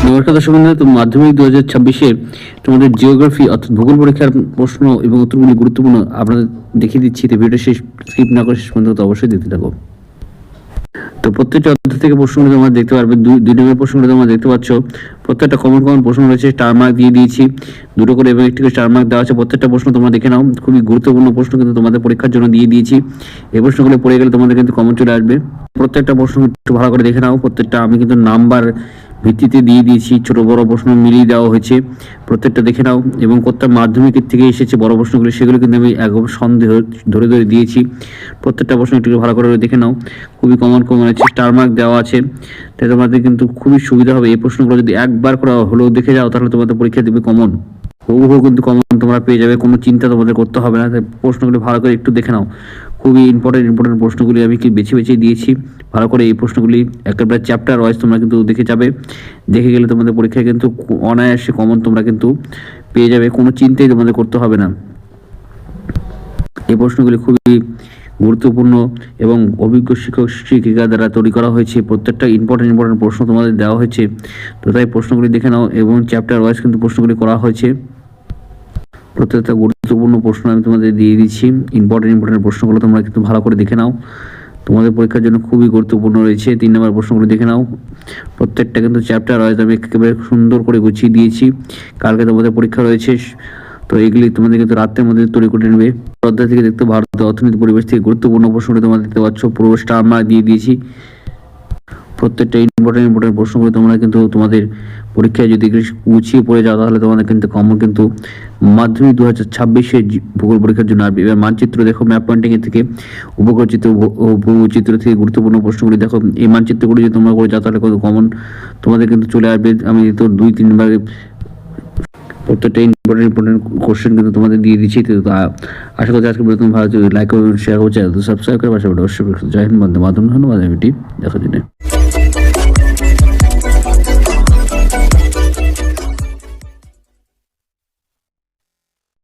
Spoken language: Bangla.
নমস্কার দর্শক বন্ধুরা, তো মাধ্যমিক 2026-এর তোমাদের জিওগ্রাফি অর্থাৎ ভূগোল পরীক্ষার প্রশ্ন এবং উত্তরগুলি গুরুত্বপূর্ণ আপনাদের দেখিয়ে দিচ্ছি। তো ভিডিওটা শেষ স্কিপ না করে শেষ পর্যন্ত অবশ্যই দেখতে থাকো। তো প্রত্যেকটা অধ্যায় থেকে প্রশ্নগুলো তোমরা দেখতে পারবে। দুই নম্বর প্রশ্নগুলো তোমরা দেখতে পাচ্ছ। প্রত্যেকটা কমন প্রশ্ন রয়েছে, স্টার মার্ক দিয়ে দিয়েছি দুটো করে এবং একটি করে স্টার মার্ক দেওয়া আছে। প্রত্যেকটা প্রশ্ন তোমরা দেখে নাও, খুবই গুরুত্বপূর্ণ প্রশ্ন কিন্তু তোমাদের পরীক্ষার জন্য দিয়ে দিয়েছি। এই প্রশ্নগুলো পড়ে গেলে তোমাদের কিন্তু কমন চলে আসবে। প্রত্যেকটা প্রশ্ন একটু ভালো করে দেখে নাও। প্রত্যেকটা আমি কিন্তু নাম্বার ভিত্তিতে দিয়ে দিয়েছি, ছোট বড় প্রশ্ন মিলিয়ে দেওয়া হয়েছে। প্রত্যেকটা দেখে নাও এবং প্রত্যেক মাধ্যমিকের থেকে এসেছে বড় প্রশ্নগুলো, সেগুলো কিন্তু আমি একদম সন্দেহ ধরে ধরে দিয়েছি। প্রত্যেকটা প্রশ্ন একটু ভালো করে দেখে নাও, খুবই কমন আছে, স্টার মার্ক দেওয়া আছে। তাই তোমাদের কিন্তু খুবই সুবিধা হবে। এই প্রশ্নগুলো যদি একবার করে হলেও দেখে যাও তাহলে তোমাদের পরীক্ষা দেবে কমন, হুবহু কিন্তু কমন তোমরা পেয়ে যাবে, কোনো চিন্তা তোমাদের করতে হবে না। তাই প্রশ্নগুলো ভালো করে একটু দেখে নাও। খুবই ইম্পর্টেন্ট প্রশ্নগুলি আমি কি বেছে দিয়েছি ভালো করে। এই প্রশ্নগুলি একেবারে চ্যাপ্টার ওয়াইজ তোমরা কিন্তু দেখে যাবে। দেখে গেলে তোমাদের পরীক্ষায় কিন্তু অনায়াসে কমন তোমরা কিন্তু পেয়ে যাবে, কোনো চিন্তাই তোমাদের করতে হবে না। এই প্রশ্নগুলি খুবই গুরুত্বপূর্ণ এবং অভিজ্ঞ শিক্ষক শিক্ষিকা দ্বারা তৈরি করা হয়েছে। প্রত্যেকটা ইম্পর্টেন্ট প্রশ্ন তোমাদের দেওয়া হয়েছে। তো তাই প্রশ্নগুলি দেখে নাও এবং চ্যাপ্টার ওয়াইজ কিন্তু প্রশ্নগুলি করা হয়েছে। প্রত্যেকটা গুরুত্বপূর্ণ প্রশ্ন আমি তোমাদের দিয়ে দিচ্ছি। ইম্পর্টেন্ট প্রশ্নগুলো তোমরা কিন্তু ভালো করে দেখে নাও, তোমাদের পরীক্ষার জন্য খুবই গুরুত্বপূর্ণ রয়েছে। 3 নম্বর প্রশ্নগুলো দেখে নাও। প্রত্যেকটা কিন্তু চ্যাপ্টার ওয়াইজ আমি একেবারে সুন্দর করে গুছিয়ে দিয়েছি। কালকে তোমাদের পরীক্ষা রয়েছে, তো এগুলি তোমাদের কিন্তু রাতের মধ্যে তৈরি করে নেবে। অধ্যায় থেকে দেখতে ভারতের অর্থনীতি পরিবেশ থেকে গুরুত্বপূর্ণ প্রশ্নগুলো তোমরা দেখতে পাচ্ছ, পুরো স্টার মার্ক দিয়ে দিয়েছি। প্রত্যেকটা ইম্পর্টেন্ট প্রশ্নগুলো তোমরা কিন্তু তোমাদের পরীক্ষায় যদি গুছিয়ে পড়ে যাও তাহলে তোমাদের কিন্তু কমন কিন্তু মাধ্যমিক 2026-এর ভূগোল পরীক্ষার জন্য আসবে। এবার মানচিত্র দেখো, ম্যাপ পয়েন্টিং এর থেকে উপগ্রহ চিত্র ও ভূচিত্র থেকে গুরুত্বপূর্ণ প্রশ্নগুলি দেখো। এই মানচিত্রগুলি যদি তোমরা করে যাও তাহলে কত কমন তোমাদের কিন্তু চলে আসবে। আমি তো 2-3 বার প্রত্যেকটা ইম্পর্টেন্ট কোশ্চেন কিন্তু তোমাদের দিয়ে দিচ্ছি। তো আশা করছি আজকে তুমি ভালো লাইক করবে, শেয়ার করছে, সাবস্ক্রাইব করে পাশে অবশ্যই। জয় হিন্দ, বন্দে মাতরম। ধন্যবাদ ভিডিওটি দেখার জন্য।